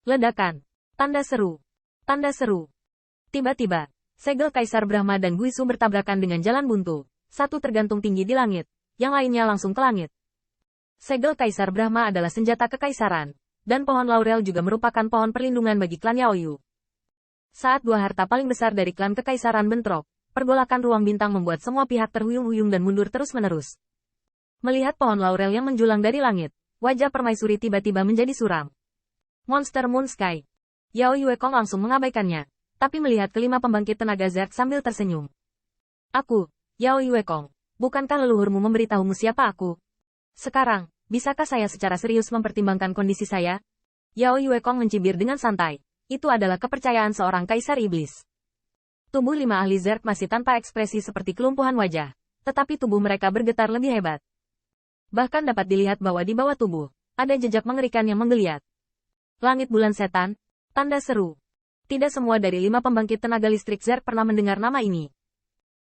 Ledakan. Tanda seru. Tanda seru. Tiba-tiba, segel Kaisar Brahma dan Guisu bertabrakan dengan jalan buntu. Satu tergantung tinggi di langit, yang lainnya langsung ke langit. Segel Kaisar Brahma adalah senjata kekaisaran, dan pohon laurel juga merupakan pohon perlindungan bagi klan Yaoyu. Saat dua harta paling besar dari klan kekaisaran bentrok, pergolakan ruang bintang membuat semua pihak terhuyung-huyung dan mundur terus-menerus. Melihat pohon laurel yang menjulang dari langit, wajah permaisuri tiba-tiba menjadi suram. Monster Moon Sky. Yao Yuekong langsung mengabaikannya, tapi melihat kelima pembangkit tenaga Zerg sambil tersenyum. Aku, Yao Yuekong, bukankah leluhurmu memberitahumu siapa aku? Sekarang, bisakah saya secara serius mempertimbangkan kondisi saya? Yao Yuekong mencibir dengan santai. Itu adalah kepercayaan seorang kaisar iblis. Tubuh lima ahli Zerg masih tanpa ekspresi seperti kelumpuhan wajah, tetapi tubuh mereka bergetar lebih hebat. Bahkan dapat dilihat bahwa di bawah tubuh, ada jejak mengerikan yang menggeliat. Langit bulan setan, tanda seru. Tidak semua dari lima pembangkit tenaga listrik Zerg pernah mendengar nama ini.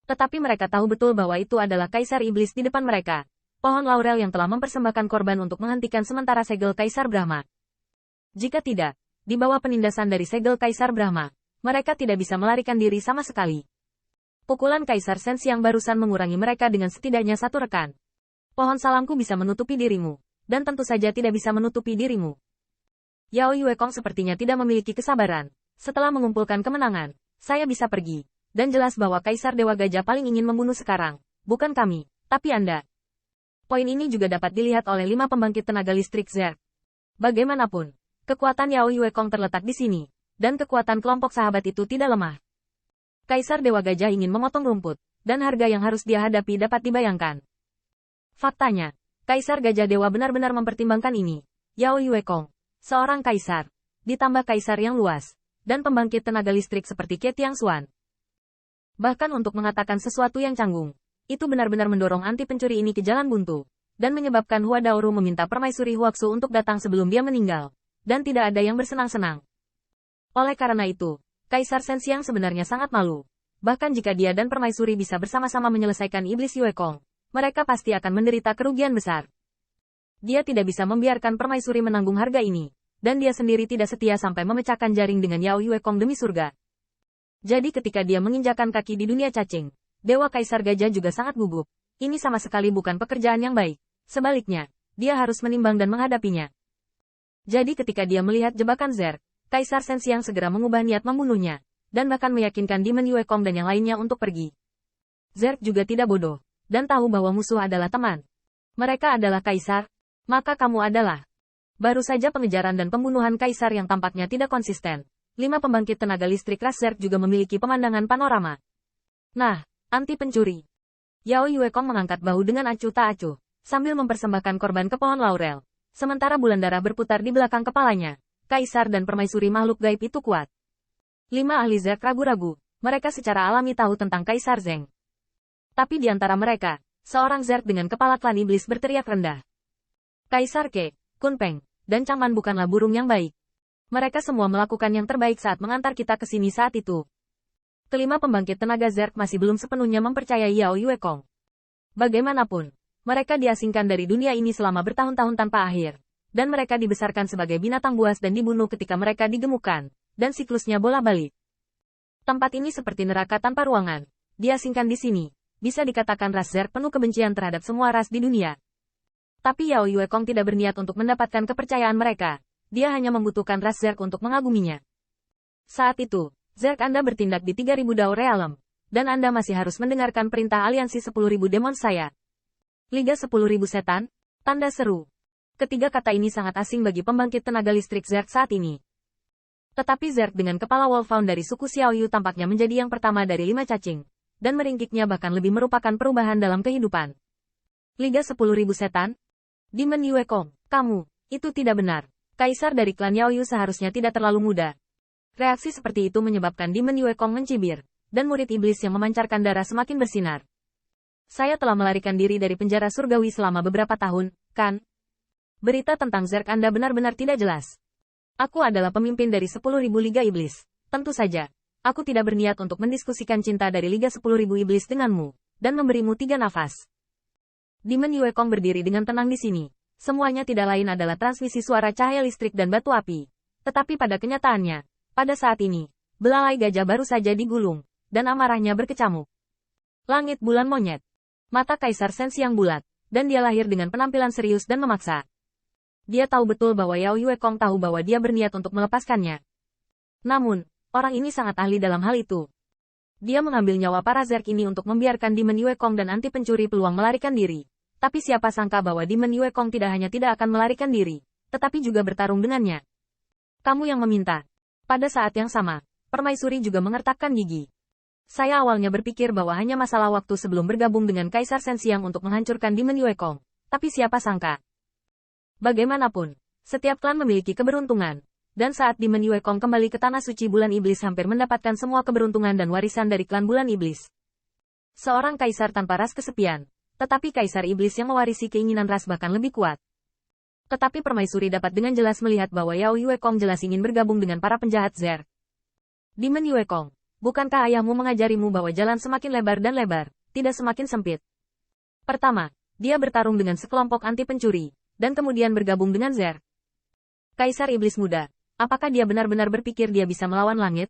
Tetapi mereka tahu betul bahwa itu adalah kaisar iblis di depan mereka. Pohon laurel yang telah mempersembahkan korban untuk menghentikan sementara segel Kaisar Brahma. Jika tidak, di bawah penindasan dari segel Kaisar Brahma, mereka tidak bisa melarikan diri sama sekali. Pukulan Kaisar Sensi yang barusan mengurangi mereka dengan setidaknya satu rekan. Pohon salamku bisa menutupi dirimu, dan tentu saja tidak bisa menutupi dirimu. Yao Yuekong sepertinya tidak memiliki kesabaran. Setelah mengumpulkan kemenangan, saya bisa pergi. Dan jelas bahwa Kaisar Dewa Gajah paling ingin membunuh sekarang. Bukan kami, tapi Anda. Poin ini juga dapat dilihat oleh lima pembangkit tenaga listrik Zerg. Bagaimanapun, kekuatan Yao Yuekong terletak di sini, dan kekuatan kelompok sahabat itu tidak lemah. Kaisar Dewa Gajah ingin memotong rumput, dan harga yang harus dia hadapi dapat dibayangkan. Faktanya, Kaisar Gajah Dewa benar-benar mempertimbangkan ini. Yao Yuekong, seorang kaisar, ditambah kaisar yang luas, dan pembangkit tenaga listrik seperti Ke Tiangshuan. Bahkan untuk mengatakan sesuatu yang canggung, itu benar-benar mendorong anti pencuri ini ke jalan buntu, dan menyebabkan Hua Daoru meminta permaisuri Huaxu untuk datang sebelum dia meninggal, dan tidak ada yang bersenang-senang. Oleh karena itu, Kaisar Sensiang sebenarnya sangat malu. Bahkan jika dia dan permaisuri bisa bersama-sama menyelesaikan iblis Yuekong, mereka pasti akan menderita kerugian besar. Dia tidak bisa membiarkan permaisuri menanggung harga ini, dan dia sendiri tidak setia sampai memecahkan jaring dengan Yao Yuekong demi surga. Jadi ketika dia menginjakan kaki di dunia cacing, Dewa Kaisar Gajah juga sangat gugup. Ini sama sekali bukan pekerjaan yang baik. Sebaliknya, dia harus menimbang dan menghadapinya. Jadi ketika dia melihat jebakan Zerg, Kaisar Sensiang segera mengubah niat membunuhnya, dan bahkan meyakinkan Demon Yuekong dan yang lainnya untuk pergi. Zerg juga tidak bodoh, dan tahu bahwa musuh adalah teman. Mereka adalah kaisar, maka kamu adalah. Baru saja pengejaran dan pembunuhan kaisar yang tampaknya tidak konsisten. Lima pembangkit tenaga listrik ras Zerg juga memiliki pemandangan panorama. Nah, anti pencuri. Yao Yuekong mengangkat bahu dengan acuh tak acuh, sambil mempersembahkan korban ke pohon laurel. Sementara bulan darah berputar di belakang kepalanya. Kaisar dan permaisuri makhluk gaib itu kuat. Lima ahli Zerg ragu-ragu. Mereka secara alami tahu tentang Kaisar Zeng. Tapi di antara mereka, seorang Zerg dengan kepala klan iblis berteriak rendah. Kaisar Ke, Kunpeng, dan Changman bukanlah burung yang baik. Mereka semua melakukan yang terbaik saat mengantar kita ke sini saat itu. Kelima pembangkit tenaga Zerg masih belum sepenuhnya mempercayai Yao Yuekong. Bagaimanapun, mereka diasingkan dari dunia ini selama bertahun-tahun tanpa akhir. Dan mereka dibesarkan sebagai binatang buas dan dibunuh ketika mereka digemukkan, dan siklusnya bola-balik. Tempat ini seperti neraka tanpa ruangan. Diasingkan di sini, bisa dikatakan ras Zerg penuh kebencian terhadap semua ras di dunia. Tapi Yao Yuekong tidak berniat untuk mendapatkan kepercayaan mereka. Dia hanya membutuhkan ras Zerg untuk mengaguminya. Saat itu, Zerg Anda bertindak di 3000 Dao Realm, dan Anda masih harus mendengarkan perintah aliansi 10.000 demon saya. Liga 10.000 setan, tanda seru. Ketiga kata ini sangat asing bagi pembangkit tenaga listrik Zerg saat ini. Tetapi Zerg dengan kepala Wolfhound dari suku Xiaoyu tampaknya menjadi yang pertama dari 5 cacing, dan meringkiknya bahkan lebih merupakan perubahan dalam kehidupan. Liga 10.000 setan? Demon Yuekong, kamu, itu tidak benar. Kaisar dari klan Yaoyu seharusnya tidak terlalu muda. Reaksi seperti itu menyebabkan Demon Yuekong mencibir, dan murid iblis yang memancarkan darah semakin bersinar. Saya telah melarikan diri dari penjara surgawi selama beberapa tahun, kan? Berita tentang Zerg Anda benar-benar tidak jelas. Aku adalah pemimpin dari 10.000 Liga Iblis. Tentu saja, aku tidak berniat untuk mendiskusikan cinta dari Liga 10.000 Iblis denganmu, dan memberimu 3 nafas. Demon Yuekong berdiri dengan tenang di sini. Semuanya tidak lain adalah transmisi suara cahaya listrik dan batu api. Tetapi pada kenyataannya, pada saat ini, belalai gajah baru saja digulung, dan amarahnya berkecamuk. Langit bulan monyet. Mata Kaisar Sensiang bulat, dan dia lahir dengan penampilan serius dan memaksa. Dia tahu betul bahwa Yao Yuekong tahu bahwa dia berniat untuk melepaskannya. Namun, orang ini sangat ahli dalam hal itu. Dia mengambil nyawa para Zerg ini untuk membiarkan Demon Yuekong dan anti pencuri peluang melarikan diri. Tapi siapa sangka bahwa Demon Yuekong tidak hanya tidak akan melarikan diri, tetapi juga bertarung dengannya. Kamu yang meminta. Pada saat yang sama, Permaisuri juga mengertakkan gigi. Saya awalnya berpikir bahwa hanya masalah waktu sebelum bergabung dengan Kaisar Sensiang untuk menghancurkan Demon Yuekong. Tapi siapa sangka. Bagaimanapun, setiap klan memiliki keberuntungan. Dan saat Demon Yuekong kembali ke Tanah Suci Bulan Iblis hampir mendapatkan semua keberuntungan dan warisan dari klan Bulan Iblis. Seorang kaisar tanpa ras kesepian, tetapi Kaisar Iblis yang mewarisi keinginan ras bahkan lebih kuat. Tetapi Permaisuri dapat dengan jelas melihat bahwa Yao Yuekong jelas ingin bergabung dengan para penjahat Zerg. Demon Yuekong, bukankah ayahmu mengajarimu bahwa jalan semakin lebar dan lebar, tidak semakin sempit? Pertama, dia bertarung dengan sekelompok anti pencuri, dan kemudian bergabung dengan Zerg. Kaisar Iblis Muda. Apakah dia benar-benar berpikir dia bisa melawan langit?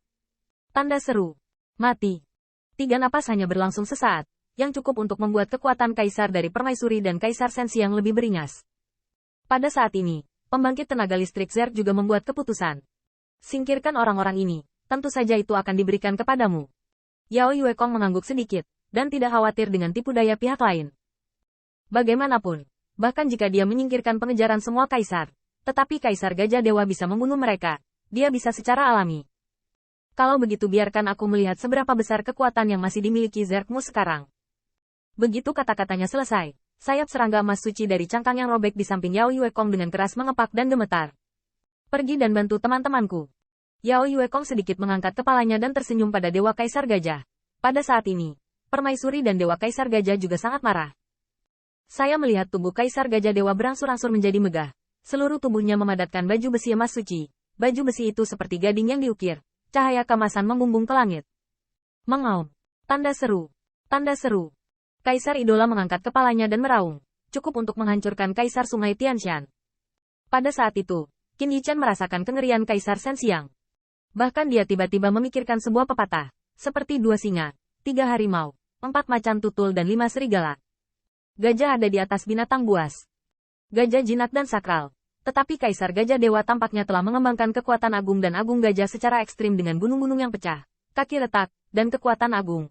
Tanda seru. Mati. 3 napas hanya berlangsung sesaat, yang cukup untuk membuat kekuatan Kaisar dari Permaisuri dan Kaisar Sensiang lebih beringas. Pada saat ini, pembangkit tenaga listrik Zerg juga membuat keputusan. Singkirkan orang-orang ini, tentu saja itu akan diberikan kepadamu. Yao Yuekong mengangguk sedikit, dan tidak khawatir dengan tipu daya pihak lain. Bagaimanapun, bahkan jika dia menyingkirkan pengejaran semua Kaisar, tetapi Kaisar Gajah Dewa bisa membunuh mereka. Dia bisa secara alami. Kalau begitu biarkan aku melihat seberapa besar kekuatan yang masih dimiliki Zergmu sekarang. Begitu kata-katanya selesai, sayap serangga emas suci dari cangkang yang robek di samping Yao Yuekong dengan keras mengepak dan gemetar. Pergi dan bantu teman-temanku. Yao Yuekong sedikit mengangkat kepalanya dan tersenyum pada Dewa Kaisar Gajah. Pada saat ini, Permaisuri dan Dewa Kaisar Gajah juga sangat marah. Saya melihat tubuh Kaisar Gajah Dewa berangsur-angsur menjadi megah. Seluruh tubuhnya memadatkan baju besi emas suci. Baju besi itu seperti gading yang diukir. Cahaya kemasan membumbung ke langit. Mengaum. Tanda seru. Tanda seru. Kaisar Idola mengangkat kepalanya dan meraung. Cukup untuk menghancurkan Kaisar Sungai Tianshan. Pada saat itu, Qin Yichan merasakan kengerian Kaisar Sensiang. Bahkan dia tiba-tiba memikirkan sebuah pepatah. Seperti 2 singa, 3 harimau, 4 macan tutul dan 5 serigala. Gajah ada di atas binatang buas. Gajah jinak dan sakral. Tetapi Kaisar Gajah Dewa tampaknya telah mengembangkan kekuatan agung dan agung gajah secara ekstrim dengan gunung-gunung yang pecah, kaki retak, dan kekuatan agung.